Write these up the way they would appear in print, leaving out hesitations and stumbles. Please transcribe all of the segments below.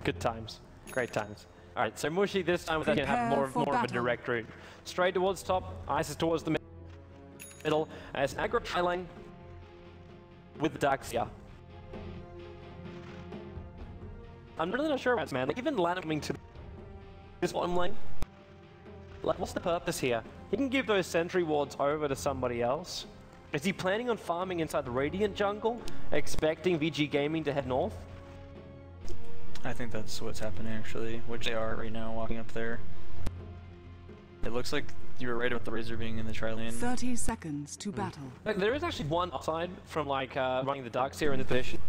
Good times. Great times. Alright, so Mushy this time can have more of a direct route. Straight towards top, Ice is towards the middle, as aggro trailing with Daxia. I'm really not sure about this, man. Like, even Lana coming to this bottom lane, like, what's the purpose here? He can give those sentry wards over to somebody else. Is he planning on farming inside the Radiant jungle, expecting VG Gaming to head north? I think that's what's happening actually, which they are right now walking up there. It looks like you were right about the Razor being in the tri lane. 30 seconds to battle. Like, there is actually one upside from like running the Darkseer in this position.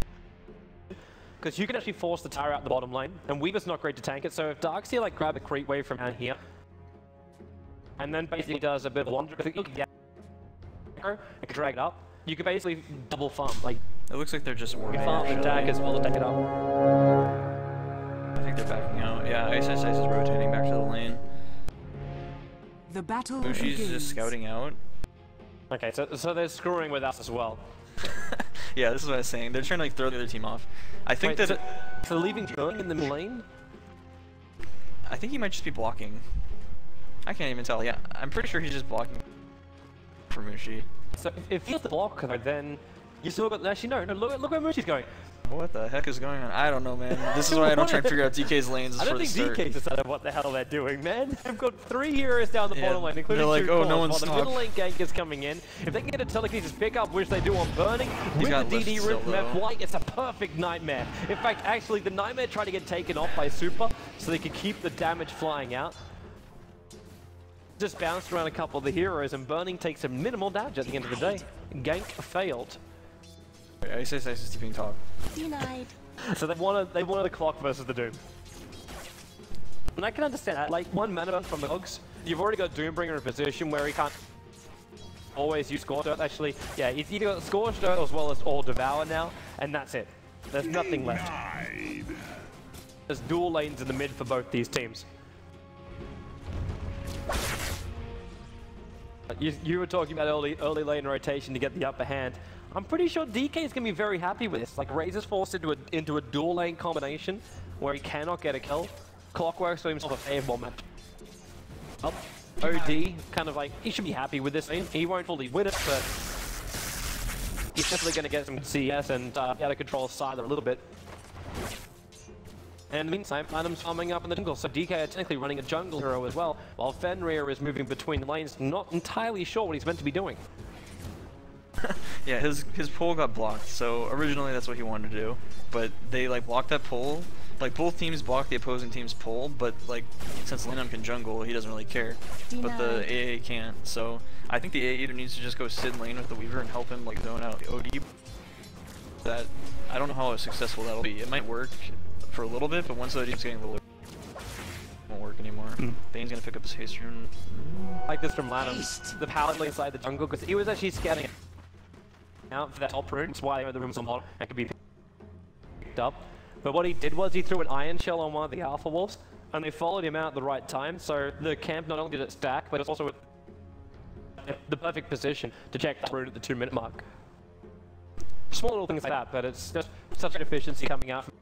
Because you can actually force the tower out the bottom lane, and Weaver's not great to tank it, so if Darkseer like grab a creep wave from down here, and then basically does a bit of wander, if you can get and drag it up, you can basically double farm. Like, it looks like they're just working. Farm and attack as well to take it up. I think they're backing out. Yeah, Ice is rotating back to the lane. The battle Mushi's begins. just scouting out. Okay, so they're screwing with us as well. Yeah, this is what I was saying. They're trying to like throw the other team off. I think Wait, that so leaving Jung in the lane? I think he might just be blocking. I can't even tell. Yeah, I'm pretty sure he's just blocking for Mushi. So if he's the blocker, then you still got. Actually, no. Look where Mushi's going. What the heck is going on? I don't know, man. This is why I don't try and figure out DK's lanes. I don't think DK's decided what the hell they're doing, man. They've got 3 heroes down the bottom lane, including they're like, two oh, cores, no one's while the stopped. middle lane gank is coming in. If they can get a telekinesis pickup, which they do on Burning, with got the DD lift route still, from though. F1, it's a perfect Nightmare. In fact, actually, the Nightmare tried to get taken off by Super, so they could keep the damage flying out. Just bounced around a couple of the heroes, and Burning takes a minimal damage at the end of the day. Gank failed. Ice is keeping top. Denied. So they wanted a clock versus the Doom. And I can understand that. Like, one mana burn from the Dogs, you've already got Doombringer in a position where he can't always use Scorched Earth. Actually, yeah, he's either got Scorched Earth as well as All Devour now, and that's it. There's nothing left. There's dual lanes in the mid for both these teams. You were talking about early lane rotation to get the upper hand. I'm pretty sure DK is going to be very happy with this. Like, Razor's forced into a dual lane combination where he cannot get a kill. Clockwork's for himself a favorable match. Up. OD, kind of like, he should be happy with this lane. He won't fully win it, but he's definitely going to get some CS and be able to control Sylar a little bit. And in the meantime, Adam's farming up in the jungle, so DK are technically running a jungle hero as well, while Fenrir is moving between lanes, not entirely sure what he's meant to be doing. Yeah, his pull got blocked, so originally that's what he wanted to do, but they like blocked that pull. Like, both teams blocked the opposing team's pull, but like, since Linum can jungle, he doesn't really care. But the AA can't, so I think the AA either needs to just go sit in lane with the Weaver and help him like zone out the OD. That, I don't know how successful that'll be. It might work for a little bit, but once the OD's getting a little, it won't work anymore. Bane's gonna pick up his haste rune. Like this from Lanham, the pallet inside the jungle, because he was actually scouting out for that top rune. That's why the room's on bottom and could be picked up. But what he did was he threw an Iron Shell on one of the Alpha Wolves, and they followed him out at the right time, so the camp not only did it stack, but it's also the perfect position to check that rune at the 2-minute mark. Small little things like that, but it's just such an efficiency coming out from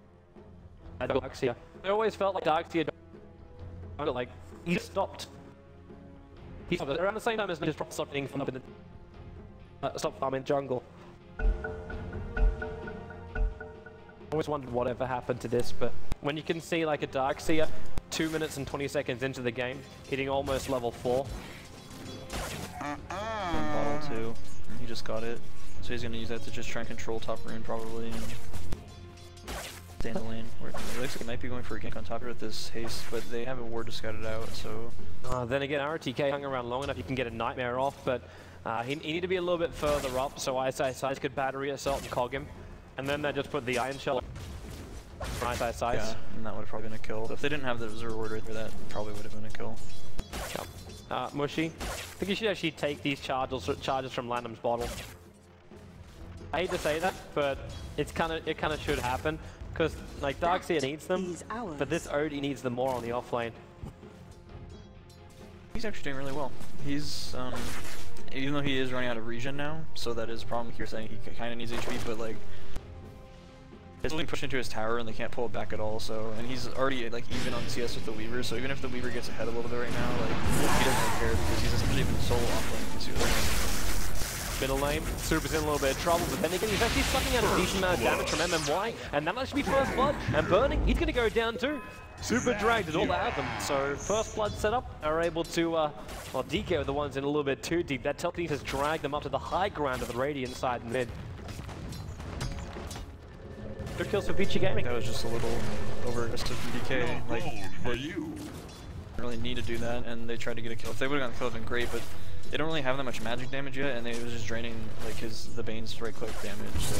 Darkseer. I always felt like Darkseer, like, he just stopped. He stopped around the same time as he just stopped being from up in the stop farming jungle. I always wondered whatever happened to this, but when you can see like a Darkseer 2 minutes and 20 seconds into the game, hitting almost level 4. Bottle too. He just got it. So he's gonna use that to just try and control top rune probably and stay in the lane. Where it looks like he might be going for a gank on top here with this haste, but they have a ward to scout it out, so. Then again, RTK hung around long enough, you can get a Nightmare off, but he needed to be a little bit further up, so Ice could battery assault and cog him. And then they just put the Iron Shell on Ice. Yeah, and that would have probably been a kill. If they didn't have the reserve ward right there, that probably would have been a kill. Yeah. Mushy, I think you should actually take these charges from Lanham's bottle. I hate to say that, but it kind of should happen, because like Darkseer needs them, but this OD needs them more on the off lane. He's actually doing really well. He's even though he is running out of regen now, so that is a problem. You're saying he kind of needs HP, but like It's being pushed into his tower and they can't pull it back at all. So, and he's already like even on CS with the Weaver. So even if the Weaver gets ahead a little bit right now, like he doesn't really care because he's essentially been solo offlane this year. Middle lane, Super's in a little bit of trouble, but then again, he's actually sucking out a decent amount of damage from MMY, and that'll actually be first blood. And Burning, he's going to go down too. Super dragged it all out of them. So first blood setup are able to, well, DK are the ones in a little bit too deep. That teleportation has dragged them up to the high ground of the Radiant side and mid. Good kills for Peachy Gaming. That was just a little over-aggressive from DK. Like, they didn't really need to do that, and they tried to get a kill. If they would have gotten the kill, it would have been great, but they don't really have that much magic damage yet, and it was just draining like the Bane's right-click damage. So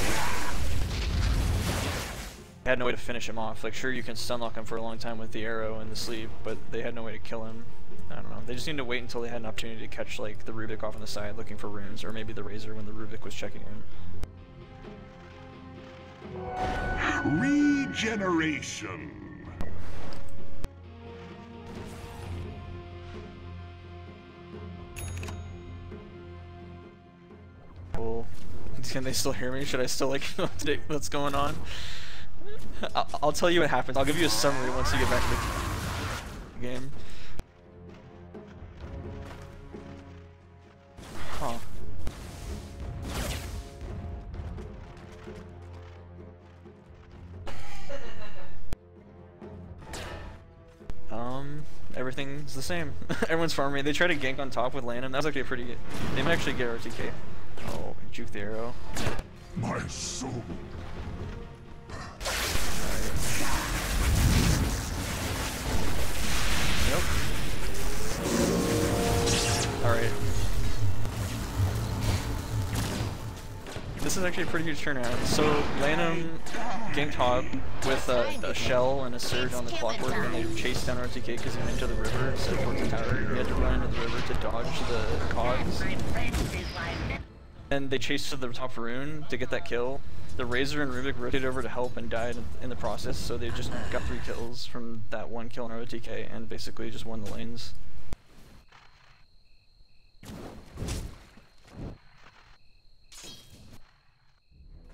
they had no way to finish him off. Like, sure, you can stunlock him for a long time with the arrow and the sleep, but they had no way to kill him. I don't know. They just needed to wait until they had an opportunity to catch like the Rubik off on the side looking for runes, or maybe the Razor when the Rubik was checking him. Regeneration. Cool. Can they still hear me? Should I still like update what's going on? I'll tell you what happens. I'll give you a summary once you get back to the game. Huh. Everything's the same. Everyone's farming. They try to gank on top with Landon. That's actually pretty good. They might actually get RTK. Oh, juke the arrow. My soul. Nope. Alright. This is actually a pretty huge turnaround. So, Lanham ganked top with a shell and a surge on the clockwork, and they chased down RTK because he went into the river instead of towards the tower. He had to run into the river to dodge the cogs. And they chased to the top rune to get that kill. The Razor and Rubik rotated over to help and died in the process, so they just got 3 kills from that 1 kill on RTK and basically just won the lanes.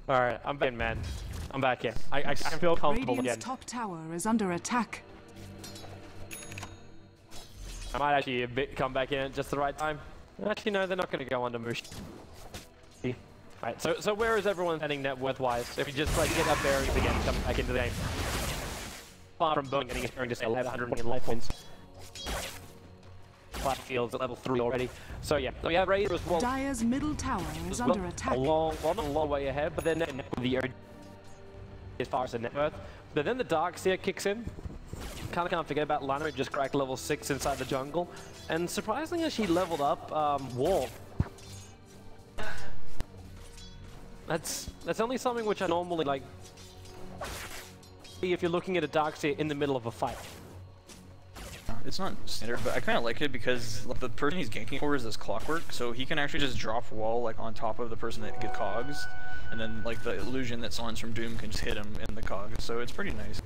Alright, I'm back in, man. I'm back here. I feel comfortable Radiant's again. top tower is under attack. I might actually come back in at just the right time. Actually, no, they're not going to go under Mushi. Right, so where is everyone heading net worth-wise? If you just like get up there and again come back into the game. Far from Boeing getting his turn to say 100 million life points. Flat fields at level 3 already. So yeah, we have Razor as well. Dire's middle tower is under attack. A long way ahead, but then the as far as the net worth. But then the Darkseer kicks in. Kinda can't forget about Lana, who just cracked level 6 inside the jungle. And surprisingly, she leveled up Wall. That's only something which I normally like if you're looking at a Darkseer in the middle of a fight. It's not standard, but I kind of like it because the person he's ganking for is this clockwork, so he can actually just drop wall like on top of the person that gets cogs, and then like the illusion that Sans from Doom can just hit him in the cogs. So it's pretty nice,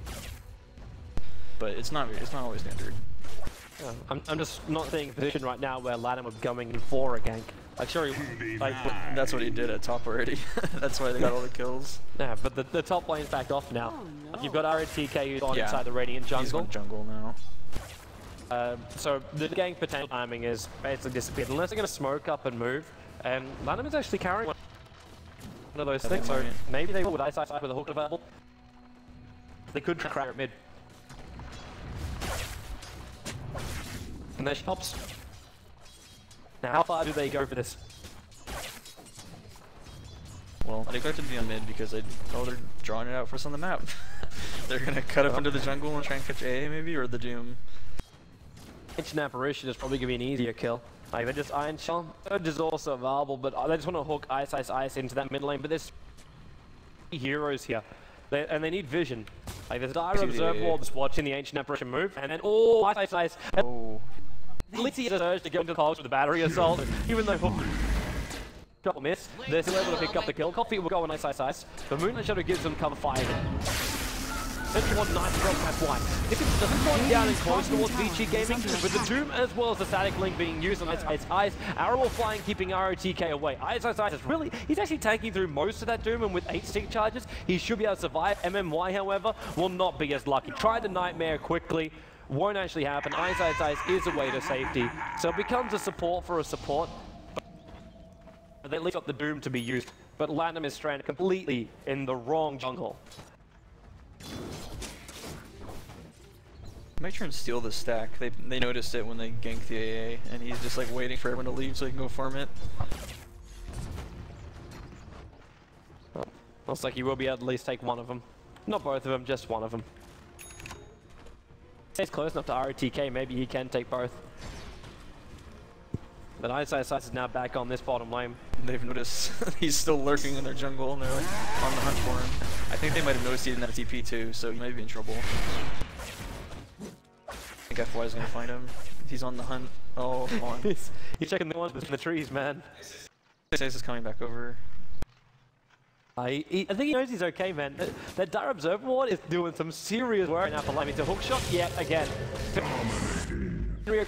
but it's not always standard. Yeah, I'm just not seeing a position right now where Lanham was going in for a gank. Like sure, like that's what he did at top already. That's why they got all the kills. Yeah, but the top lane's backed off now. Oh, no. You've got RTK who's on inside the Radiant jungle. He's on jungle now. So the gank potential timing is basically disappeared unless they're going to smoke up and move. And Lanham is actually carrying one of those things, so maybe they will with Ice Ice with a hook available. They could crack at mid. And there she pops. Now how far do they go for this? Well, I expect it to be on mid because they're drawing it out for us on the map. They're gonna cut up into the jungle and try and catch A maybe, or the Doom. Ancient Apparition is probably going to be an easier kill. Like, they just Iron Shell. Surge is also available, but they just want to hook Ice into that mid lane. But there's heroes here, and they need vision. Like, there's Dire Observe Wall just watching the Ancient Apparition move, and then Ice. Oh. Litzy has a surge to go into cogs with the battery assault, even though hook double miss, they're still able to pick up the kill. Coffee will go on Ice. The Moonlight Shadow gives them cover 5. Central one, nice drop, that's why. If it doesn't fall down and close towards VG Gaming, with the Doom as well as the static link being used on Ice, Arrow will flying, keeping ROTK away. Ice is really, he's actually taking through most of that Doom, and with 8 stick charges, he should be able to survive. MMY, however, will not be as lucky. Try the Nightmare quickly. Won't actually happen. Ice is a way to safety. So it becomes a support for a support. But they at least got the Doom to be used. But Latinum is stranded completely in the wrong jungle. Might try and steal the stack. They noticed it when they ganked the AA, and he's just like waiting for everyone to leave so he can go farm it. Well, looks like he will be able to at least take one of them. Not both of them, just one of them. Stays close enough to ROTK, maybe he can take both. But Ice is now back on this bottom lane. They've noticed he's still lurking in their jungle, and they're like on the hunt for him. I think they might have noticed he didn't have TP too, so he might be in trouble. I think FY is gonna find him. He's on the hunt. Oh, come on. He's checking the ones between the trees, man. Ace is coming back over. I think he knows he's okay, man. That Dire Observer ward is doing some serious work now for Limey to hook shot yet again.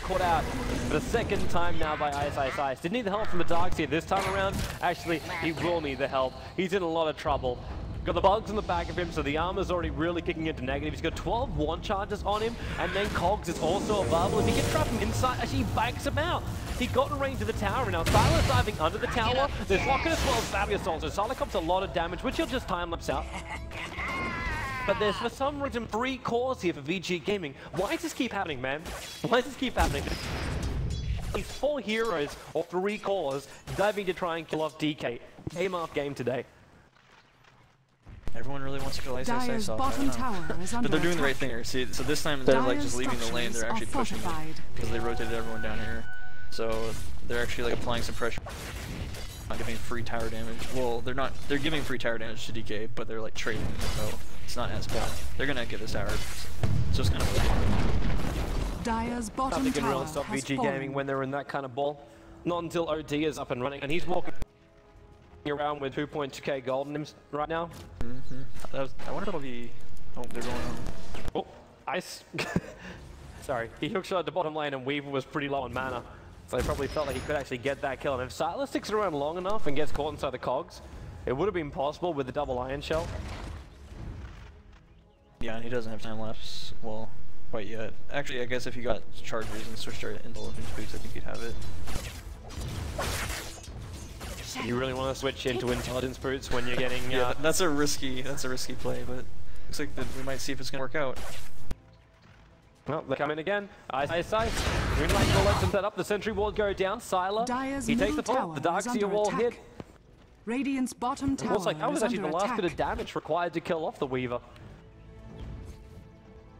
Caught out for the second time now by Ice. Didn't need the help from the Darkseer this time around. Actually, he will need the help. He's in a lot of trouble. Got the bugs in the back of him, so the armor's already really kicking into negative. He's got 12 one charges on him, and then Cogs is also available. If he can trap him inside, actually he banks him out. He got in range of the tower, and now Silas diving under the tower. There's Rocket as well as Fabio Assault, so Silas comes a lot of damage, which he'll just time-lapse out. But there's, for some reason, 3 cores here for VG Gaming. Why does this keep happening, man? Why does this keep happening? These 4 heroes, or 3 cores, diving to try and kill off DK. Game after game today. Everyone really wants to kill Ice off. But they're doing the right thing here. See, so this time they're like just leaving the lane, they're actually pushing it. Because they rotated everyone down here. So they're actually like applying some pressure. Not giving free tower damage. Well, they're giving free tower damage to DK, but they're like trading, so it's not as bad. They're gonna get this tower. So it's kind of Dire's bottom Nothing can tower really stop has VG fallen. Gaming when they're in that kind of ball. Not until OD is up and running, and he's walking around with 2.2k gold in him right now. I wonder if it'll be... Oh, they're going on. Oh, Ice. Sorry, he hookshot the bottom lane and Weaver was pretty low on mana. So they probably felt like he could actually get that kill. And if Silas sticks around long enough and gets caught inside the cogs, it would have been possible with the double iron shell. Yeah, and he doesn't have time lapse. Well, quite yet. Actually, I guess if you got chargers and switched to intelligence boots, I think you'd have it. You really want to switch into intelligence boots when you're getting... Yeah, that's a risky play, but looks like we might see if it's gonna work out. Well, they're coming again. Ice. Green light will let them set up. The sentry ward go down. Sylar. He takes the fall. The Darkseer wall hit. Radiant's bottom tower. It looks like that was actually the last attack. bit of damage required to kill off the Weaver.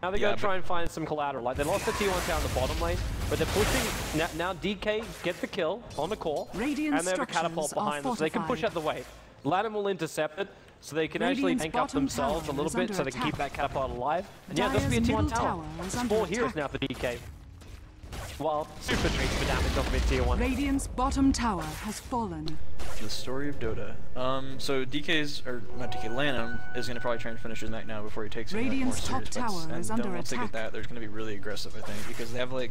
Now they're going to try and find some collateral. Like they lost the T1 tower in the bottom lane, but they're pushing. Now DK get the kill on the core, Radiant and they have a catapult behind them, so they can push out the wave. Latin will intercept it, so they can actually tank up themselves a little bit, so they can keep that catapult alive. And yeah, this will be a T1 tower. It's 4 heroes now for DK. While super treats for damage off mid tier 1. Radiant's bottom tower has fallen. The story of Dota. So DK's, or not DK, Lanham is going to probably try and finish his mech now before he takes any more serious bets. And once they get that, they're going to be really aggressive, I think, because they have like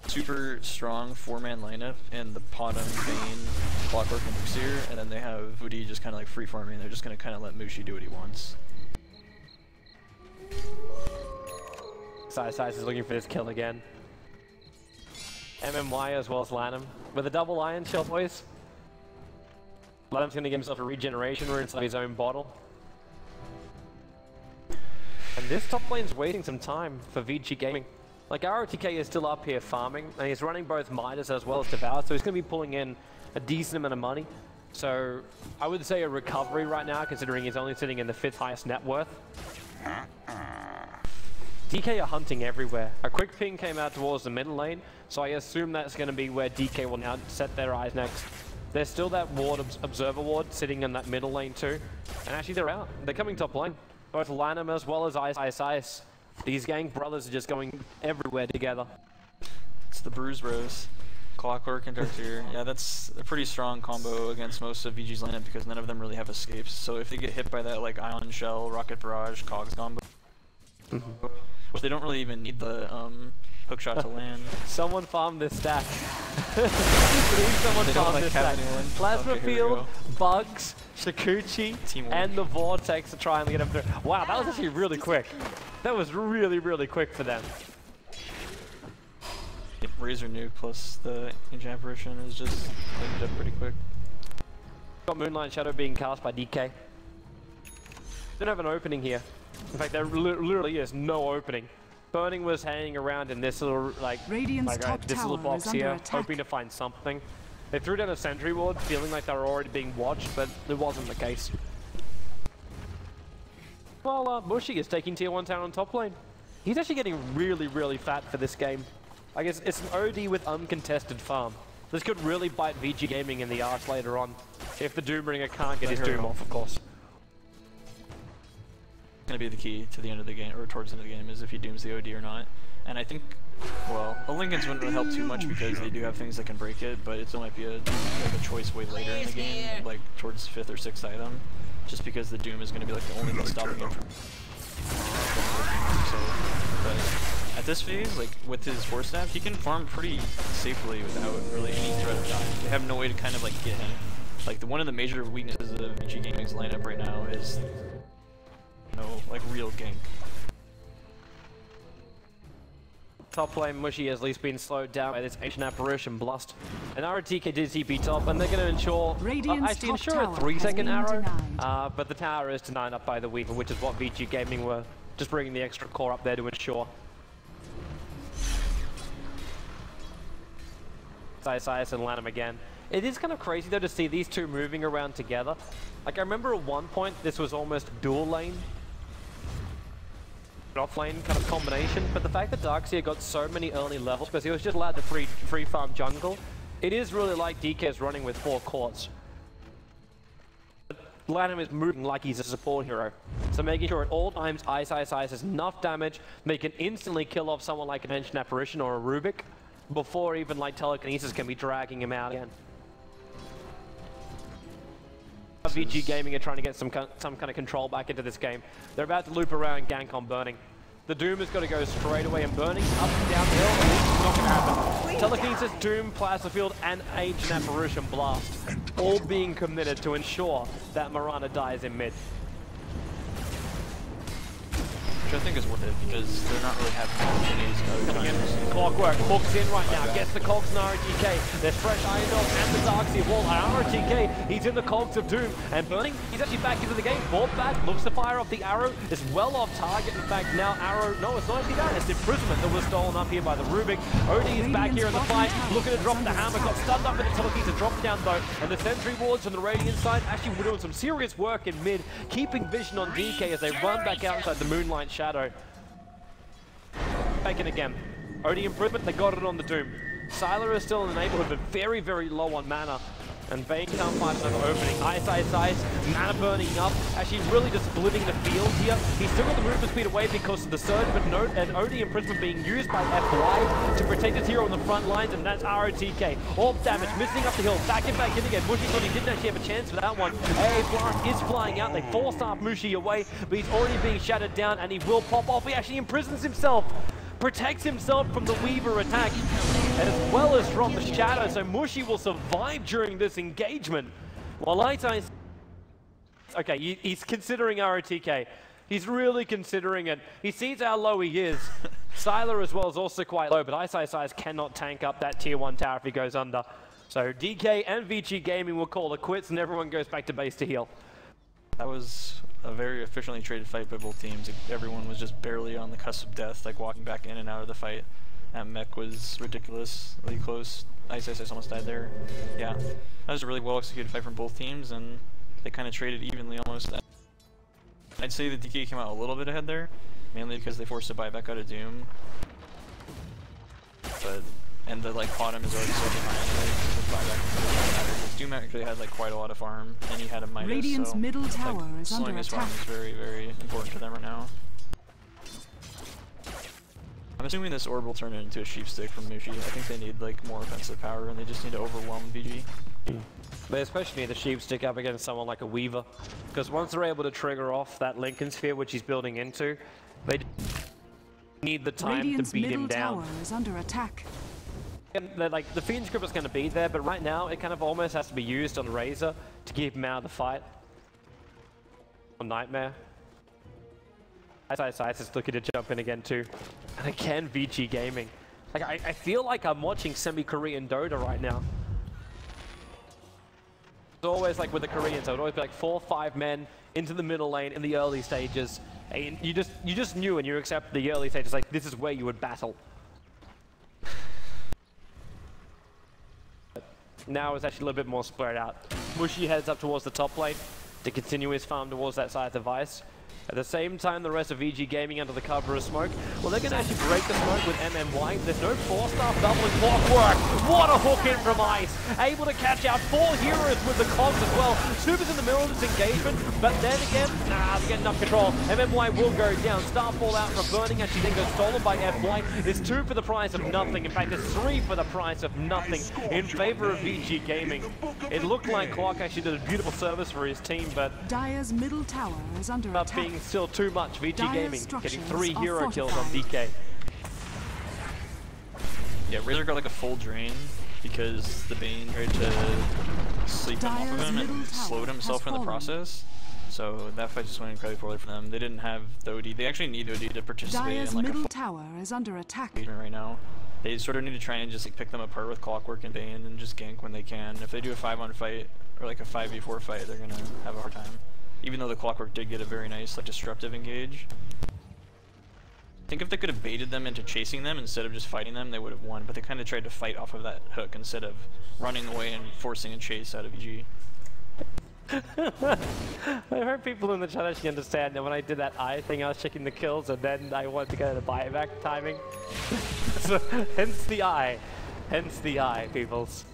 super strong 4-man lineup in the Potom, Bane, Clockwork, and Luxier, and then they have Voodie just kind of like free farming. They're just going to kind of let Mushi do what he wants. Size is looking for this kill again. MMY as well as Lanham with a double iron shell, boys. Lanham's going to give himself a regeneration rune inside his own bottle. And this top lane's waiting some time for VG Gaming. Like ROTK is still up here farming, and he's running both Midas as well as Devour, so he's going to be pulling in a decent amount of money. So I would say a recovery right now, considering he's only sitting in the 5th highest net worth. DK are hunting everywhere. A quick ping came out towards the middle lane, so I assume that's going to be where DK will now set their eyes next. There's still that ward, observer ward, sitting in that middle lane too. And actually they're out. They're coming top lane. Both Lanham as well as Ice. These gang brothers are just going everywhere together. It's the Bruise Bros. Clockwork and Darkseer. Yeah, that's a pretty strong combo against most of VG's lineup because none of them really have escapes. So if they get hit by that like Ion Shell, Rocket Barrage, Cogs combo, which they don't really even need the hook shot to land. Someone farmed this stack. Please someone farm this stack. Plasma Okay, Field, Bugs, Shakuchi, Teamwork. and the Vortex to try and get him through. Wow, that was actually really quick. That was really, really quick for them. Yep, Razor Nuke plus the Ancient Apparition is just linked up pretty quick. Got Moonlight Shadow being cast by DK. Don't have an opening here. In fact, there literally is no opening. Burning was hanging around in this little this little box here, hoping to find something. They threw down a sentry ward, feeling like they were already being watched, but it wasn't the case. Well, Mushy is taking tier 1 town on top lane. He's actually getting really fat for this game. I guess it's an OD with uncontested farm. This could really bite VG Gaming in the arse later on, if the Doombringer can't get his Doom off, of course. Going to be the key to the end of the game, or towards the end of the game, is if he dooms the OD or not. And I think, well, a Linken's wouldn't really help too much because they do have things that can break it, but it still might be a choice way later in the game, like towards 5th or 6th item, just because the Doom is going to be like the only thing stopping him from. So, but at this phase, like with his Force Staff, he can farm pretty safely without really any threat of dying. They have no way to kind of like get him. Like one of the major weaknesses of VG Gaming's lineup right now is no like real gank. Top lane Mushy has at least been slowed down by this Ancient Apparition Blast. And RTK did TP top, and they're going to ensure, actually ensure a 3-second arrow, but the tower is denied up by the Weaver, which is what VG Gaming were just bringing the extra core up there to ensure. Sias and Lanham again. It is kind of crazy though to see these two moving around together. Like I remember at one point this was almost dual lane, off lane kind of combination, but the fact that Darkseer got so many early levels because he was just allowed to free farm jungle, it is really like DK is running with 4 courts. Lanham is moving like he's a support hero, so making sure at all times Ice has enough damage they can instantly kill off someone like an Ancient Apparition or a Rubik before even like telekinesis can be dragging him out again. VG Gaming are trying to get some kind of control back into this game. They're about to loop around gank on Burning. The Doom has got to go straight away, and Burning up and down the hill, and this is not going to happen. Telekinesis, Doom, Plasma Field, and Ancient Apparition Blast, all being committed to ensure that Mirana dies in mid. Which I think is worth it because they're not really having opportunities to Coming in, Clockwork hooks in right now, gets the cogs and RTK. There's fresh Iron Dog and the Darkseer wall. RTK, he's in the cogs of Doom, and Burning, he's actually back into the game. Bought back, looks to fire off the arrow, is well off target. In fact, now arrow, no, it's not actually that, it's imprisonment that was stolen up here by the Rubik. OD is back here in the fight, looking to drop the hammer, got stunned up in the telekinesis, dropped down though, and the sentry wards from the Radiant side actually were doing some serious work in mid, keeping vision on DK as they run back outside the Moonlight Shadow. Taken again. OD improvement, they got it on the Doom. Sylar is still in the neighborhood, but very low on mana. And Vayne can't find another opening. Ice, mana burning up. Actually really just splitting the field here. He's still got the movement speed away because of the surge, but and OD imprisonment being used by FY to protect his hero on the front lines, and that's ROTK. All damage, missing up the hill, back in again. Mushy thought he didn't actually have a chance for that one. A blast is flying out. They force off Mushy away, but he's already being shattered down, and he will pop off. He actually imprisons himself. Protects himself from the Weaver attack, as well as from the Shadow, so Mushy will survive during this engagement. While Ice, okay, he's considering ROTK. He's really considering it. He sees how low he is. Sylar as well is also quite low, but Ice cannot tank up that tier 1 tower if he goes under. So DK and VG Gaming will call it quits, and everyone goes back to base to heal. That was a very efficiently traded fight by both teams. Everyone was just barely on the cusp of death, like walking back in and out of the fight. That mech was ridiculously close. Ice almost died there. Yeah, that was a really well executed fight from both teams, and they kind of traded evenly almost. I'd say the DK came out a little bit ahead there, mainly because they forced a buyback out of Doom. And the like bottom is already so behind, like, buyback. Doom actually had like quite a lot of farm, and he had a Midas, Radiant's so middle tower like, is slowing under his farm attack. is very important to them right now. assuming this orb will turn it into a sheep stick from Mushi. I think they need like more offensive power, and they just need to overwhelm VG. They especially need the sheep stick up against someone like a Weaver, because once they're able to trigger off that Lincoln Sphere, which he's building into, they need the time Radiant's to beat him middle down. tower is under attack. And like the Fiend's Grip is going to be there, but right now it kind of almost has to be used on Razor to keep him out of the fight. On Nightmare. Ice is looking to jump in again too. And again, VG Gaming. Like I feel like I'm watching semi-Korean Dota right now. It's always like with the Koreans, it would always be like 4 or 5 men into the middle lane in the early stages. And you just knew and you accept the early stages, like this is where you would battle. Now it's actually a little bit more spread out. Mushi heads up towards the top lane to continue his farm towards that side device. At the same time, the rest of VG Gaming under the cover of smoke. Well, they're going to actually break the smoke with MMY. There's no 4-star doubling Clockwork. What a hook in from Ice. Able to catch out 4 heroes with the cogs as well. Super's in the middle of this engagement, but then again, they get enough control. MMY will go down. Starfall out from Burning actually then goes stolen by F-White. It's 2 for the price of nothing. In fact, it's 3 for the price of nothing in favor of VG Gaming. It looked like Clock actually did a beautiful service for his team, but Dire's middle tower is under attack. being still too much. VG Gaming getting 3 are hero kills on fortified. DK. Yeah, Razor got like a full drain because the Bane tried to sleep him off of him and slowed himself in the process. So that fight just went incredibly poorly for them. They didn't have the OD. They actually need OD to participate Dire's in like middle a tower is under attack. engagement right now. They sort of need to try and just like pick them apart with Clockwork and Bane and just gank when they can. If they do a 5-on fight or like a 5v4 fight, they're gonna have a hard time. Even though the Clockwork did get a very nice like disruptive engage. I think if they could have baited them into chasing them instead of just fighting them, they would have won. But they kind of tried to fight off of that hook instead of running away and forcing a chase out of VG. I heard people in the chat actually understand that when I did that eye thing, I was checking the kills and then I wanted to go to buyback timing. So, hence the eye. Hence the eye, peoples.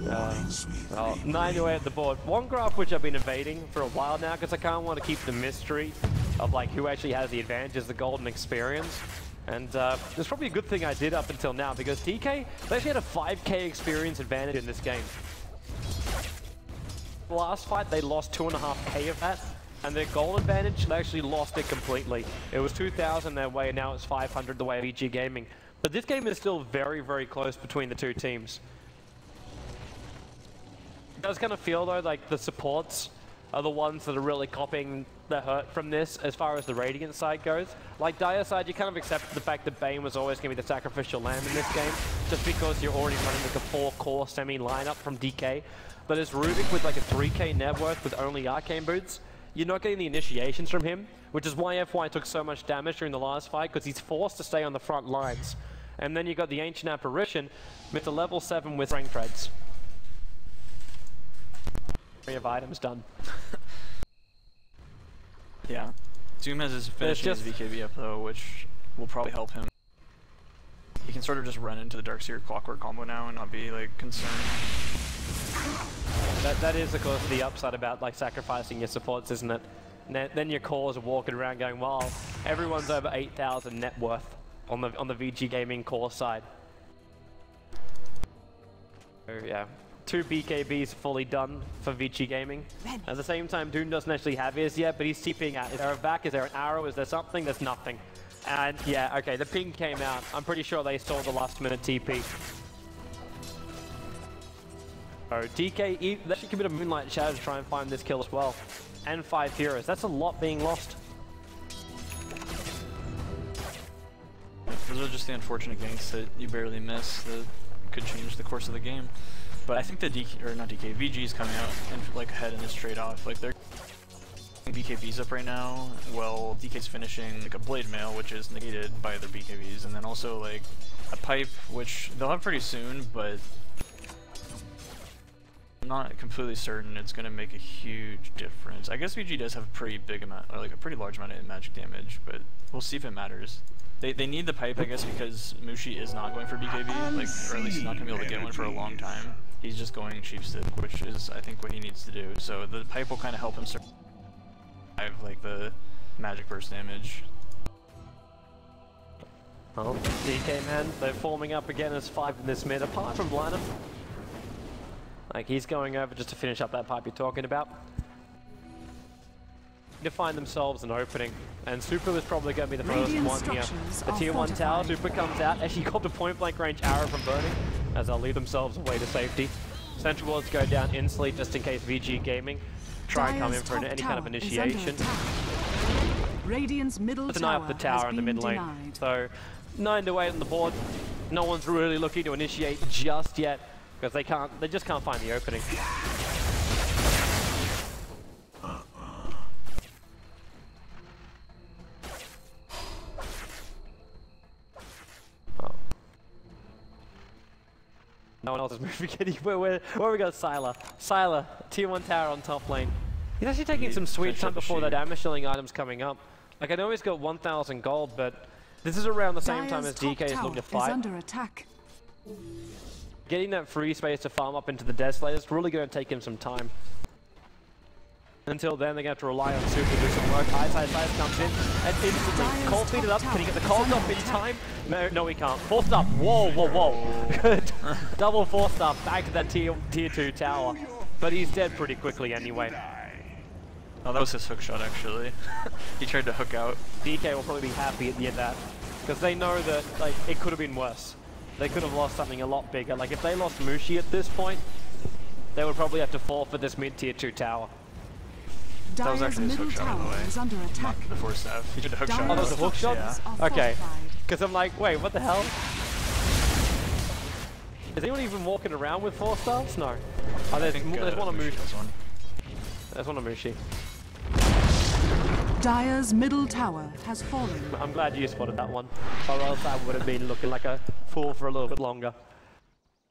Well, 9 away at the board. One graph which I've been evading for a while now because I kind of want to keep the mystery of like who actually has the advantage is the golden experience. And it's probably a good thing I did up until now because DK, they actually had a 5k experience advantage in this game. The last fight, they lost 2.5k of that. And their goal advantage, they actually lost it completely. It was 2,000 their way, and now it's 500 the way of VG Gaming. But this game is still very, very close between the two teams. It does kind of feel though like the supports are the ones that are really copying the hurt from this as far as the Radiant side goes. Like Dire side, you kind of accept the fact that Bane was always going to be the sacrificial lamb in this game, just because you're already running like a 4-core semi lineup from DK. But as Rubik with like a 3k net worth with only arcane boots, you're not getting the initiations from him, which is why FY took so much damage during the last fight, because he's forced to stay on the front lines. And then you got the Ancient Apparition with the level 7 with strength threads. 3 of items done. Yeah. Zoom has his finishing his VKB up though, which will probably help him. He can sort of just run into the Darkseer Clockwork combo now and not be like concerned. That is of course the upside about like sacrificing your supports, isn't it? Then your cores are walking around going, well, everyone's over 8,000 net worth on the VG Gaming core side. So yeah. 2 BKBs fully done for VG Gaming. At the same time, Doom doesn't actually have his yet, but he's TPing out. Is there a vac? Is there an arrow? Is there something? There's nothing. And yeah, okay, the ping came out. I'm pretty sure they saw the last minute TP. Oh, DK, they actually commit a Moonlight Shadow to try and find this kill as well. And 5 heroes. That's a lot being lost. Those are just the unfortunate ganks that you barely miss that could change the course of the game. But I think the DK, or not DK, VG is coming out and like ahead in this trade-off. Like they're BKBs up right now. Well, DK's finishing like a Blade Mail, which is negated by their BKBs, and then also like a Pipe, which they'll have pretty soon, but I'm not completely certain it's going to make a huge difference. I guess VG does have a pretty big amount, or like a pretty large amount of magic damage, but we'll see if it matters. They need the Pipe, I guess, because Mushi is not going for BKB, like, or at least he's not going to be able to get one for a long time. He's just going Sheep Stick, which is, I think, what he needs to do. So the Pipe will kind of help him survive, like, the magic burst damage. Well, DK man, they're forming up again as 5 in this mid, apart from Lanham. Like, he's going over just to finish up that pipe you're talking about. To find themselves an opening, and Super is probably going to be the first one here. The tier 1 tower, Super comes out, actually got the point blank range arrow from burning, as they'll lead themselves away to safety. Central wards go down instantly just in case VG Gaming try and come in for any kind of initiation. Radiant's middle Deny up the tower in the mid lane. So 9 to 8 on the board. No one's really looking to initiate just yet because they just can't find the opening. No one else is moving anywhere. Where we got Sylar? Sylar, tier 1 tower on top lane. He's actually taking some sweet time before the damage dealing items coming up. Like, I know he's got 1,000 gold, but this is around the same time as DK is looking to fight. Under attack. Getting that free space to farm up into the Desolator is really going to take him some time. Until then, they're going to have to rely on Super to do some work. Ice comes in and instantly cold feed it up. Can he get the cold off in time? No, he can't. 4-star. Whoa. Good. Double 4-star back to that tier 2 tower. But he's dead pretty quickly anyway. Oh, that was his hook shot, actually. He tried to hook out. DK will probably be happy at the end of that. Because they know that, like, it could have been worse. They could have lost something a lot bigger. Like, if they lost Mushi at this point, they would probably have to forfeit this mid-tier 2 tower. That was actually his hook shot, by the way. Is under attack. Not the 4-staff. He did a hook shot. Oh, that was a hook shot? Yeah. Okay. Because I'm like, wait, what the hell? Is anyone even walking around with 4 stars? No. Oh, there's one on Mushi. There's one on Mushi. Dire's middle tower has fallen. I'm glad you spotted that one, or else I would have been looking like a fool for a little bit longer.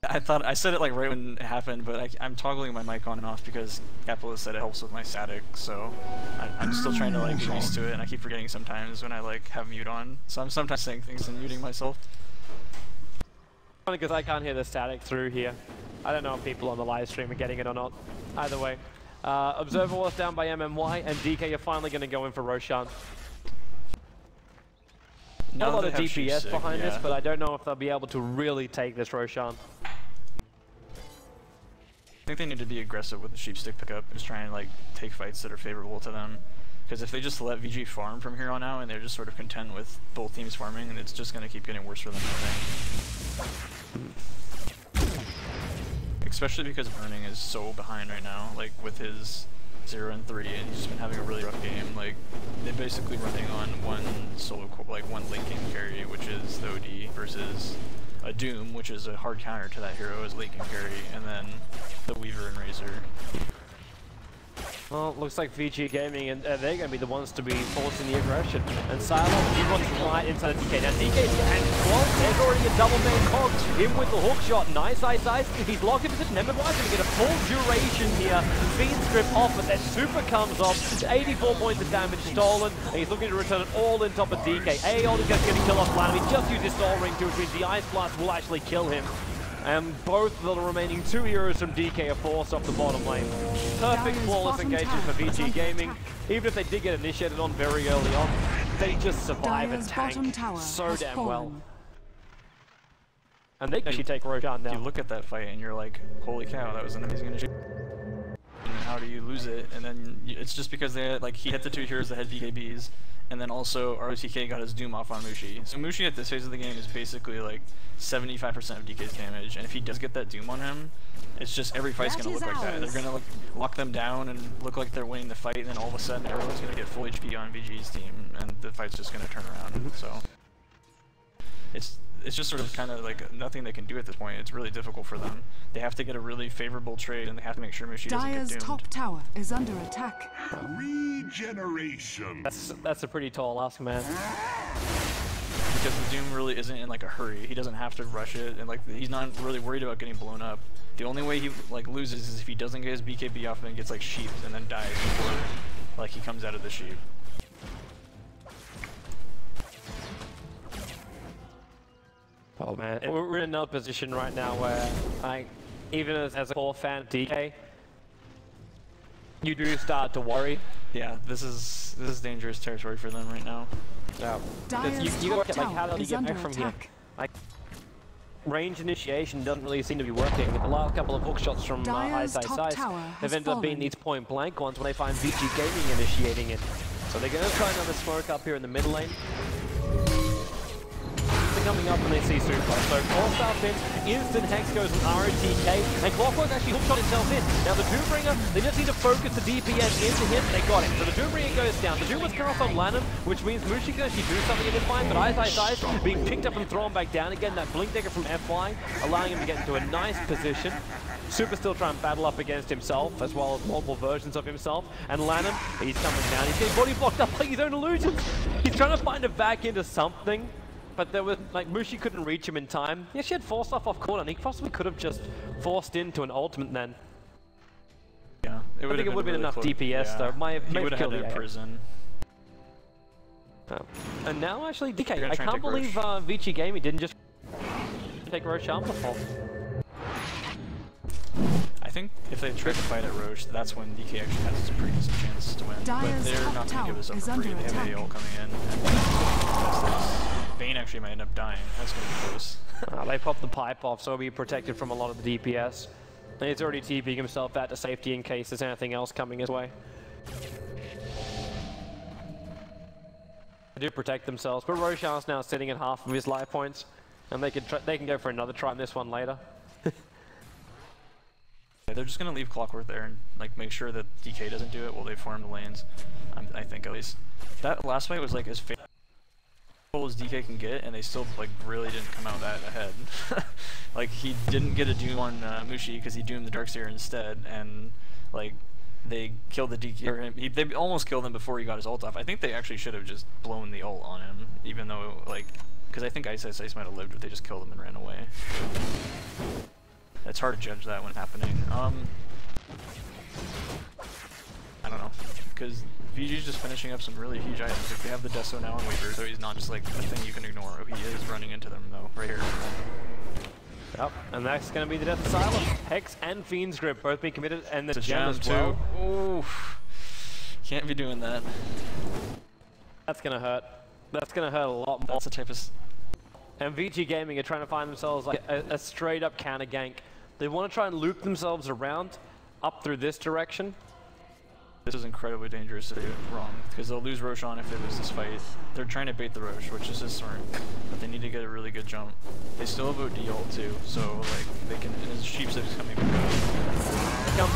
I said it like right when it happened, but I'm toggling my mic on and off because Capitalist said it helps with my static, so I'm still trying to like get used to it, and I keep forgetting sometimes when I like have mute on, so I'm sometimes saying things and muting myself. Funny because I can't hear the static through here. I don't know if people on the live stream are getting it or not. Either way. Observer was down by MMY, and DK are finally going to go in for Roshan. Not a lot of DPS behind this, but I don't know if they'll be able to really take this Roshan. I think they need to be aggressive with the sheepstick pickup, just try and like take fights that are favorable to them. Because if they just let VG farm from here on out and they're just sort of content with both teams farming, and it's just going to keep getting worse for them, I think. Especially because Burning is so behind right now, like with his 0 and 3, and he's just been having a really rough game. Like, they're basically running on one late game carry, which is the OD, versus a Doom, which is a hard counter to that hero as late game carry, and then the Weaver and Razor. Well, it looks like VG Gaming, and they're going to be the ones to be forcing the aggression. And Silo, he runs right inside of DK. Now DK's and well, there's already a double main cog in with the hook shot. Nice. He's locked in position. MMY's going to get a full duration here. Speed strip off, but then Super comes off. 84 points of damage stolen, and he's looking to return it all in top of DK. Aeon is going to get a kill off Lanham. He just used his Soul Ring to it, which means the Ice Blast will actually kill him. And both of the remaining 2 heroes from DK are forced off the bottom lane. Perfect, flawless engagement for VG Gaming. Even if they did get initiated on very early on, they just survive and tank so damn well. And they can actually take Roshan now. You look at that fight and you're like, holy cow, that was an amazing initiative. And how do you lose it? And then it's just because they like he hit the 2 heroes that had BKBs, and then also ROTK got his Doom off on Mushi. So Mushi at this phase of the game is basically like 75% of DK's damage, and if he does get that Doom on him, it's just every fight's gonna look like that. They're gonna lock them down and look like they're winning the fight, and then all of a sudden everyone's gonna get full HP on VG's team, and the fight's just gonna turn around. So it's just sort of kind of like nothing they can do at this point. It's really difficult for them. They have to get a really favorable trade, and they have to make sure Mushi doesn't get doomed. Dire's top tower is under attack. Regeneration. That's a pretty tall ask, man. Because the Doom really isn't in like a hurry. He doesn't have to rush it, and like he's not really worried about getting blown up. The only way he like loses is if he doesn't get his BKB off and gets like sheeped and then dies before like he comes out of the sheep. Oh man, we're in another position right now where, like, even as a core fan of DK, you do start to worry Yeah, this is dangerous territory for them right now. Yeah. Dire's You top look at like how tower do you is get under back from here? attack. Like range initiation doesn't really seem to be working. The last couple of hook shots from Dire's Ice top tower have has ended up being fallen. these point blank ones when they find VG Gaming initiating it. So they're going to try another smoke up here in the middle lane. They're coming up and they see Super. So forced up in, instant Hex goes from ROTK, and Clockwork actually hookshot himself in. Now the Doombringer, they just need to focus the DPS into him, they got him. So the Doombringer goes down. The Doom was cut off on Lanham, which means Mushi can actually do something in this fight, but Ice being picked up and thrown back down again. That Blink Dagger from FY, allowing him to get into a nice position. Super still trying to battle up against himself, as well as multiple versions of himself. And Lanham, he's coming down. He's getting body blocked up by his own illusions. He's trying to find a back into something, but there was, like, Mushi couldn't reach him in time. Yeah, she had forced off corner, and he possibly could have just forced into an ultimate then. Yeah, I think it would have been enough DPS, though. He would have had to imprison. Oh. And now, actually, DK, I can't believe Vici Gaming didn't just take Roshan before. I think if they tried to fight at Roche, that's when DK actually has a pretty decent chance to win. Dire's but they're top not going to give us up tower for free. is They under have the ult coming in. And Vayne actually might end up dying. That's going to be close. They popped the pipe off, so he'll be protected from a lot of the DPS. And he's already TPing himself out to safety in case there's anything else coming his way. They do protect themselves, but Roshan's now sitting at half of his life points, and they can go for another try on this one later. They're just going to leave Clockwork there and like make sure that DK doesn't do it while they form the lanes. I think at least. That last fight was like as faithful as DK can get, and they still like really didn't come out that ahead. Like he didn't get a doom on Mushi because he doomed the Darkseer instead, and like they killed the DK. Or they almost killed him before he got his ult off. I think they actually should have just blown the ult on him, even though like because I think Ice might have lived, but they just killed him and ran away. It's hard to judge that when happening. I don't know, because VG's just finishing up some really huge items. Like they have the Deso now on Weaver, so he's not just like a thing you can ignore. He is running into them though, right here. Yep, and that's going to be the death of Silas. Hex and Fiend's Grip both being committed, and the gem as well. Ooh, can't be doing that. That's going to hurt. That's going to hurt a lot more. That's the type of... And VG Gaming are trying to find themselves like a straight up counter gank. They want to try and loop themselves around up through this direction. This is incredibly dangerous to do wrong, because they'll lose Roshan if they lose this fight. They're trying to bait the Roche, which is just smart, but they need to get a really good jump. They still have OD ult too, so like they can. And his sheep is coming back up.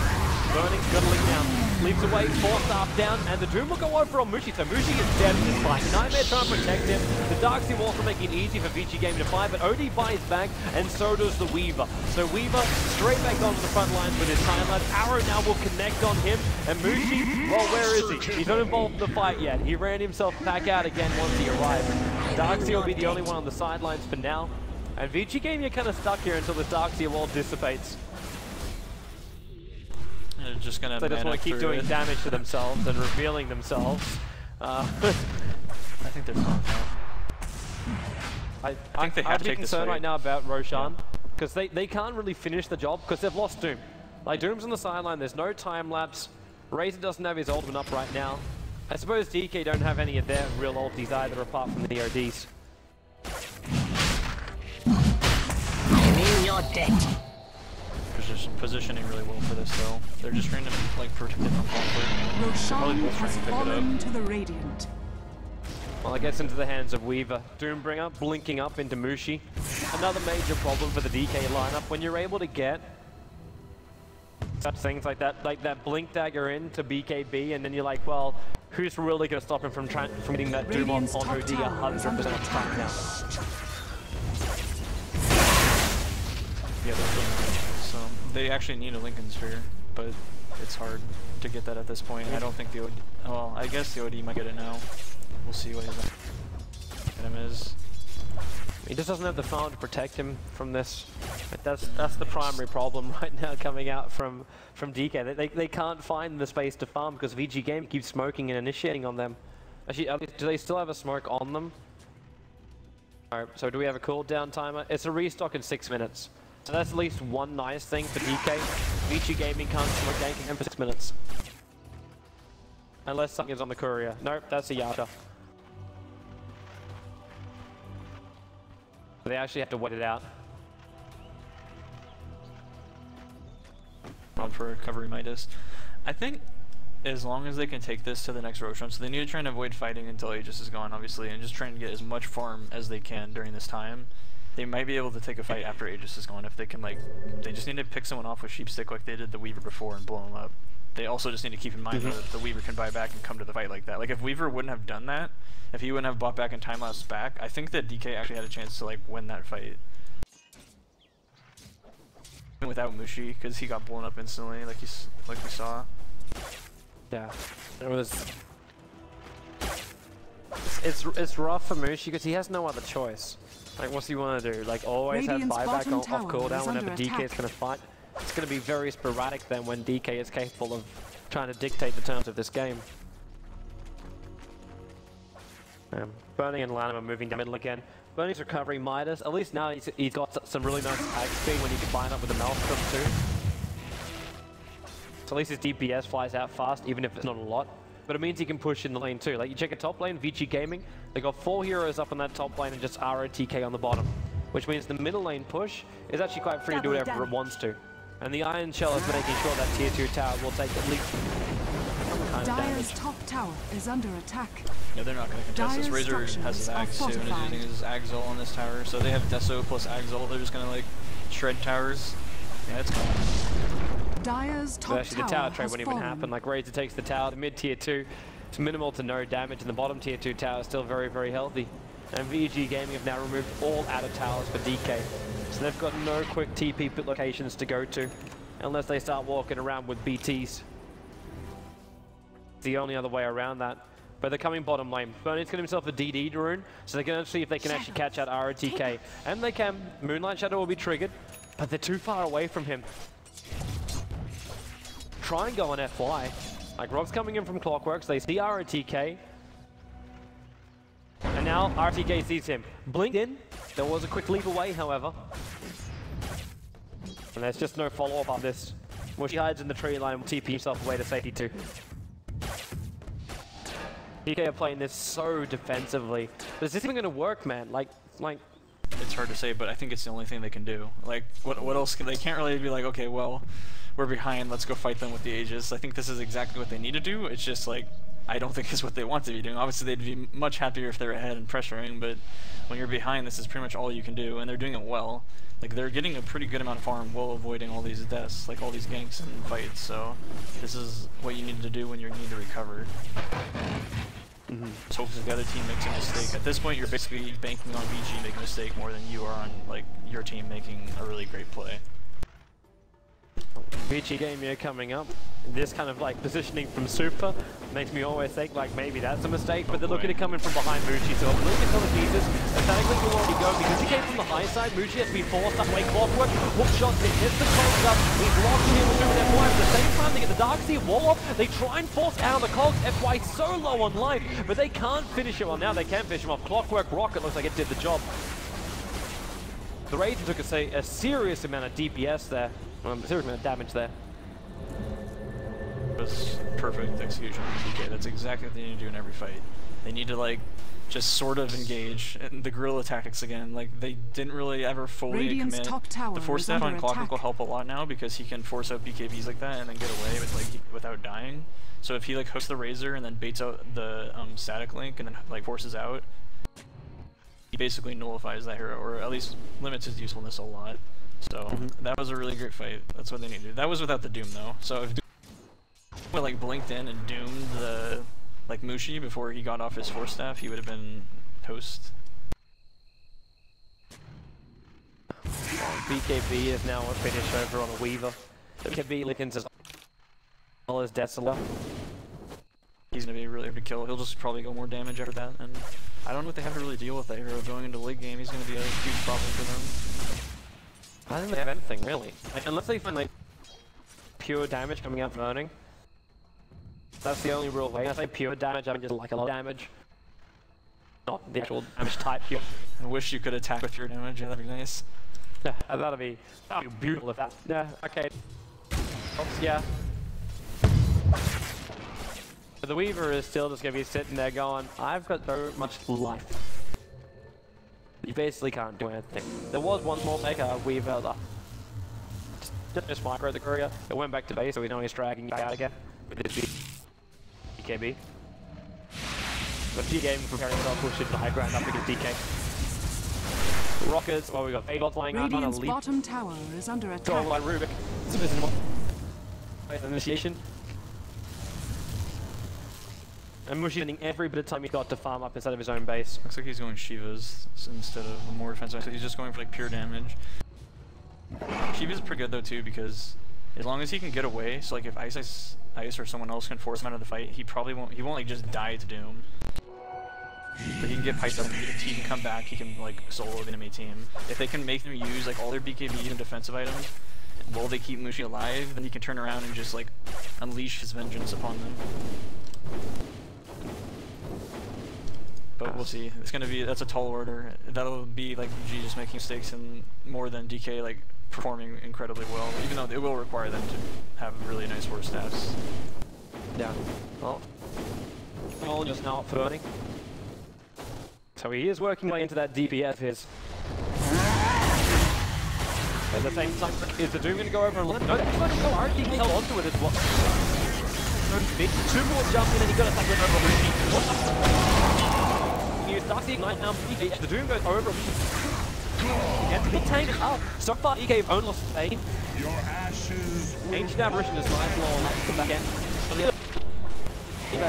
Burning, scuttling down, leaps away, 4-staff down, and the Doom will go over on Mushi, so Mushi is dead in this fight. Nightmare trying to protect him. The Darkseer will also make it easy for VG Gaming to fight, but OD buys back, and so does the Weaver. So Weaver straight back onto the front lines with his time lapse. Arrow now will connect on him, and Mushi, well, where is he? He's not involved in the fight yet. He ran himself back out again once he arrived. Darkseer will be the only one on the sidelines for now, and VG Gaming are kind of stuck here until the Darkseer wall dissipates. They're just gonna. They just want to keep doing damage to themselves and revealing themselves. I think they're fine. I think they have to take this concerned fight. right now about Roshan because they can't really finish the job because they've lost Doom. Like Doom's on the sideline. There's no time lapse. Razor doesn't have his ultimate up right now. I suppose DK don't have any of their real ultis either apart from the ODs. Mean you're dead. Positioning really well for this though. They're just trying to like protect it from Clockwork. Roshan both trying has to pick it fallen up. to the Radiant. Well, it gets into the hands of Weaver. Doombringer blinking up into Mushi. Another major problem for the DK lineup when you're able to get such things like that blink dagger into BKB, and then you're like, well, who's really going to stop him from getting that Doom on OD 100% of the time now? Yeah, they're doing that. So they actually need a Lincoln Sphere, but it's hard to get that at this point. I don't think the OD, well, I guess the OD might get it now. We'll see what his item is. He just doesn't have the farm to protect him from this. But that's the primary problem right now coming out from DK. They can't find the space to farm because VG Game keeps smoking and initiating on them. Actually, do they still have a smoke on them? Alright, so do we have a cooldown timer? It's a restock in 6 minutes. So that's at least one nice thing for DK. VG Gaming can't smoke Ganking him for 6 minutes. Unless something is on the courier. Nope, that's a Yasha. They actually have to wait it out. On for recovery Midas. I think as long as they can take this to the next Roshan, so they need to try and avoid fighting until Aegis is gone, obviously, and just trying to get as much farm as they can during this time. They might be able to take a fight after Aegis is gone if they can, like, they just need to pick someone off with Sheepstick like they did the Weaver before and blow him up. They also just need to keep in mind that the Weaver can buy back and come to the fight like that. Like, if Weaver wouldn't have done that, if he wouldn't have bought back and time lapse back, I think that DK actually had a chance to, like, win that fight. Without Mushi, because he got blown up instantly, like we saw. Yeah, it was. It's rough for Mushi because he has no other choice. Like, what's he want to do? Like, always Radiant's have buyback off cooldown is whenever under DK is attack. going to fight. It's going to be very sporadic then when DK is capable of trying to dictate the terms of this game. Burning and Lanham are moving down middle again. Burning's recovering Midas. At least now he's got some really nice attack speed when you combine it with the Maelstrom too. So at least his DPS flies out fast, even if it's not a lot. But it means he can push in the lane too. Like, you check a top lane, VG Gaming, they got 4 heroes up on that top lane and just ROTK on the bottom. Which means the middle lane push is actually quite free to do whatever it wants to. And the Iron Shell is making sure that tier 2 tower will take at least some kind of Dire's damage. top tower is under attack. Yeah, they're not going to contest this. Dire's Razor has his structures are Ags too and is fortified. using his Ags ult on this tower. So they have Deso plus Ags ult. They're just going to, like, shred towers. Yeah, it's gone. Dire's But top actually the tower tower trade has wouldn't even fallen. happen. Like, Razor takes the tower, the mid tier 2, it's minimal to no damage, and the bottom tier 2 tower is still very, very healthy. And VG Gaming have now removed all outer towers for DK. So they've got no quick TP pit locations to go to, unless they start walking around with BTs. The only other way around that. But they're coming bottom lane. Burning's got himself a DD rune, so they're going to see if they can actually catch out ROTK. And they can. Moonlight Shadow will be triggered, but they're too far away from him. Try and go on FY. Like, Rock's coming in from Clockworks, they see ROTK. And now ROTK sees him. Blinked in. There was a quick leap away, however. And there's just no follow-up on this. Mushi hides in the tree line and TP himself away to safety too. DK are playing this so defensively. Is this even going to work, man? Like... It's hard to say, but I think it's the only thing they can do. Like, what else can they can't really be like, okay, well, we're behind, let's go fight them with the Aegis. I think this is exactly what they need to do. It's just like, I don't think it's what they want to be doing. Obviously, they'd be much happier if they're ahead and pressuring, but when you're behind, this is pretty much all you can do, and they're doing it well. Like, they're getting a pretty good amount of farm while avoiding all these deaths, like all these ganks and fights, so this is what you need to do when you need to recover. So if the other team makes a mistake, at this point you're basically banking on VG making a mistake more than you are on, like, your team making a really great play. VG game here coming up. This kind of like positioning from Super makes me always think like maybe that's a mistake, but they're looking to come in from behind Mushi, so I'm looking at the pieces. Aesthetically will already go because he came from the high side. Mushi has to be forced that way. Clockwork, hook shots in, hits the cogs up. He's locked in with Super FY. At the same time, they get the Dark Sea wall off. They try and force out on the cogs. FY so low on life, but they can't finish him. Well, now they can finish him off. Clockwork Rocket looks like it did the job. The Raiden took a serious amount of DPS there. A serious amount of damage there. It was perfect execution from DK. That's exactly what they need to do in every fight. They need to, like, just sort of engage, and the guerrilla tactics again. Like, they didn't really ever fully Radiant's commit. top tower The force is staff under on Clockwork attack. will help a lot now because he can force out BKBs like that and then get away with, like, without dying. So if he, like, hooks the Razor and then baits out the static link and then, like, forces out, he basically nullifies that hero, or at least limits his usefulness a lot. So that was a really great fight. That's what they need to do. That was without the Doom though. So if Doom like blinked in and doomed the like Mushi before he got off his force staff, he would have been toast. BKB is now a finish over on a Weaver. BKB Lickens as well as Desola. He's gonna be really hard to kill. He'll just probably go more damage after that, and I don't know what they have to really deal with that hero going into late game. He's gonna be a huge problem for them. I don't think they have anything really. Like, unless they find like pure damage coming out from Burning. That's the only real way. I say pure damage, I mean just like a lot of damage. Not the actual damage type pure. I wish you could attack with your damage. Yeah, that'd be nice. Yeah, that'd be beautiful if that. Yeah, okay. Oops, yeah. The Weaver is still just going to be sitting there going, I've got so much life. You basically can't do anything. There was one more Mega Weaver. Just micro the courier. It went back to base, so we know he's dragging back out again. With this DKB. But DK preparing himself to push into the high ground up against DK. Rockets, well, we got Aegon flying out on a leap. Bottom tower is under attack. Control line Rubik. Initiation. And Mushi spending every bit of time he got to farm up inside of his own base. Looks like he's going Shivas instead of a more defensive, so he's just going for like pure damage. Shiva's pretty good though too, because as long as he can get away, so like if Ice or someone else can force him out of the fight, he won't like just die to Doom. But he can get piped up, he can come back, he can like solo the enemy team. If they can make them use like all their BKBs and defensive items while they keep Mushi alive, then he can turn around and just like unleash his vengeance upon them. But we'll see. It's gonna be, that's a tall order. That'll be like G just making mistakes and more than DK like performing incredibly well, even though it will require them to have really nice war stats. Yeah. Well, all just now burning. So he is working way into that DPS of his. At the same time, is the Doom going to go over and let? No, that's not going to go hard. He held onto it as well. Two more jump in and he got a second over Mushi. He starts the ignite now. The Doom goes over. Gets the tank up. So far, he gave own lost aid. Your ashes. Ancient Apparition is nice long up the back end.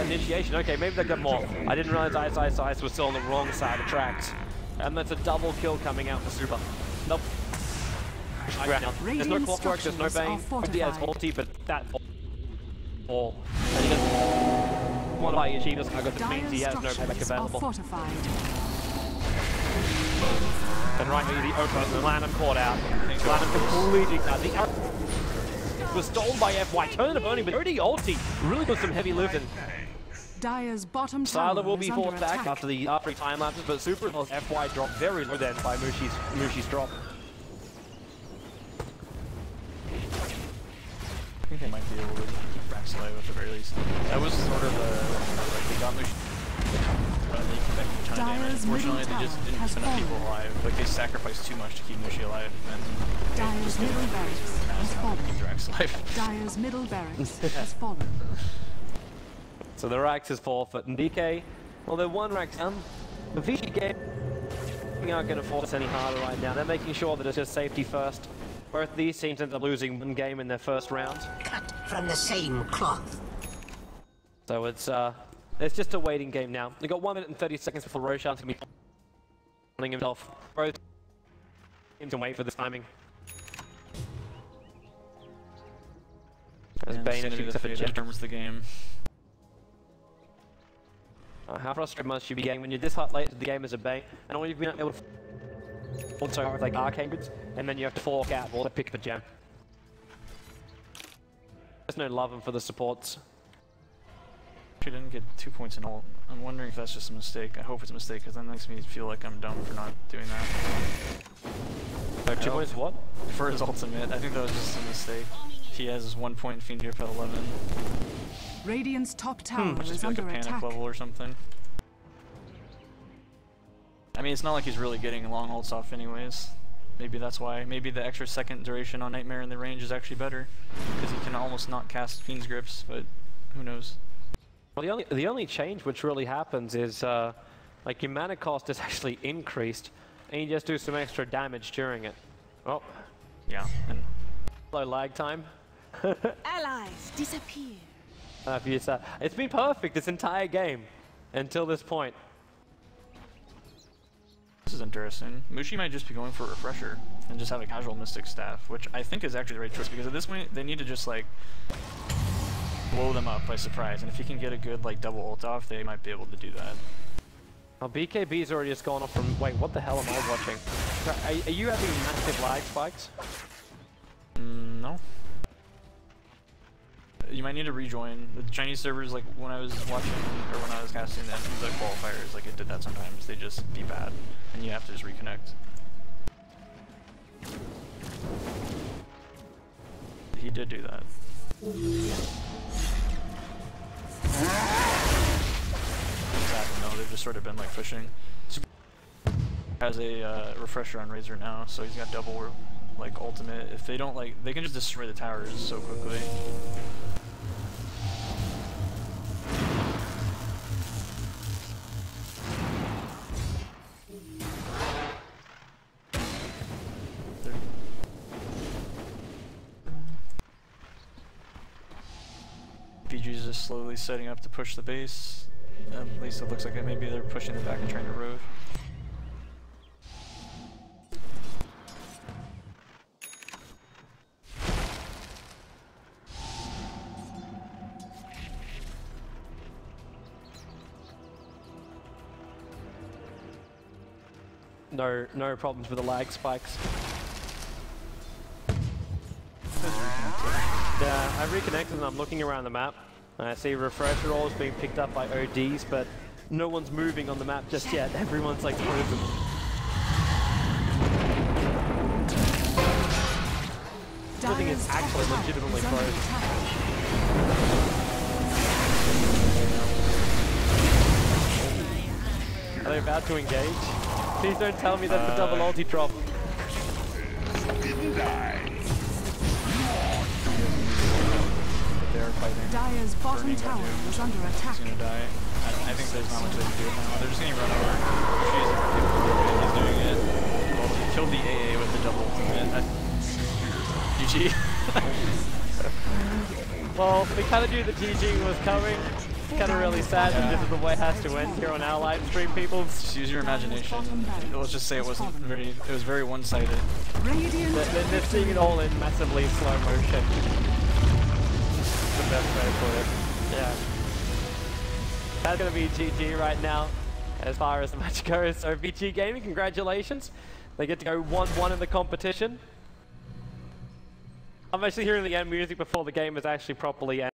Initiation. Okay, maybe they got more. I didn't realize Ice was still on the wrong side of tracks. And that's a double kill coming out for Super. Nope. There's no clockwork, there's no bane. He has ulti, but that fall. And he doesn't want to buy Yeshiva's cargo, that means he has no payback available. And right here, the Opus and Lanham caught out. Lanham completely cut. The arrow was stolen by FY. Turn of burning, but already ulti. Really put some heavy lifting. Dire's bottom tower Sylar will be forced back attack. after the time lapses, but Super FY dropped very low then by Mushi's drop. I think they might be able to keep Braxley at the very least. That was sort of like they got Mushi. They came back with a ton of damage. Unfortunately, they just didn't put enough people alive. Like they sacrificed too much to keep Mushi alive, and Dire's middle barracks has fallen. keep Drax alive. Dire's middle barracks has fallen. So the Rax is forfeit, and DK, well, they're one Rax down. The VG game aren't going to force us any harder right now. They're making sure that it's just safety first. Both these teams ended up losing one game in their first round. Cut from the same cloth. So it's just a waiting game now. They got 1 minute and 30 seconds before Roshan's going to be running himself. Both teams can wait for this timing. As Bane actually gets a determines the game. How frustrated must you be getting when you're this hot late to the game as a Bane, and all you've been able to also with like arcane goods, and then you have to fork out or pick up a gem. There's no love for the supports. She didn't get 2 points in all. I'm wondering if that's just a mistake. I hope it's a mistake, because that makes me feel like I'm dumb for not doing that. 2 points what? For his ultimate, I think that was just a mistake. He has 1 point in Fiend Grip at 11. Radiant's top tower Just is be like a under panic attack. level or something. I mean, it's not like he's really getting long ults off anyways. Maybe that's why. Maybe the extra second duration on Nightmare in the range is actually better, because he can almost not cast Fiend's Grips, but who knows. Well, the only change which really happens is like your mana cost is actually increased, and you just do some extra damage during it. Oh, Yeah, and low lag time. Allies disappear. It's been perfect this entire game until this point. this is interesting. Mushi might just be going for a refresher and just have a casual Mystic Staff, which I think is actually the right choice, because at this point they need to just like blow them up by surprise, and if he can get a good like double ult off, they might be able to do that. Well, BKB's already just gone off from. Wait, what the hell am I watching? Are you having massive lag spikes? No. You might need to rejoin. The Chinese servers, like when I was watching or when I was casting them, the qualifiers, like it did that sometimes. They just be bad, and you have to just reconnect. He did do that. Exactly, no, they've just sort of been like pushing. Has a refresher on Razor now, so he's got double like ultimate. If they don't like, they can just destroy the towers so quickly. BG's just slowly setting up to push the base. At least it looks like it. Maybe they're pushing them back and trying to rove. No problems with the lag spikes. Yeah, I reconnected and I'm looking around the map. And I see refresher rolls being picked up by ODs, but no one's moving on the map just yet. Everyone's like frozen. Everything is actually legitimately frozen. Are they about to engage? Please don't tell me that's a double ulti drop. They're fighting. Dire's bottom tower is under attack. He's gonna die. I think there's not much they can do now. They're just gonna run over. He's doing it. Well, he killed the AA with the double ultimate. GG. Well, we kind of knew the GG was coming. Kind of really sad that this is the way it has to end here on our live stream, people. Just use your imagination. Let's just say it wasn't very. It was very one-sided. They're seeing it all in massively slow motion. The best way to put it. Yeah. That's gonna be GG right now, as far as the match goes. So VG Gaming, congratulations. They get to go 1-1 in the competition. I'm actually hearing the end music before the game is actually properly ended.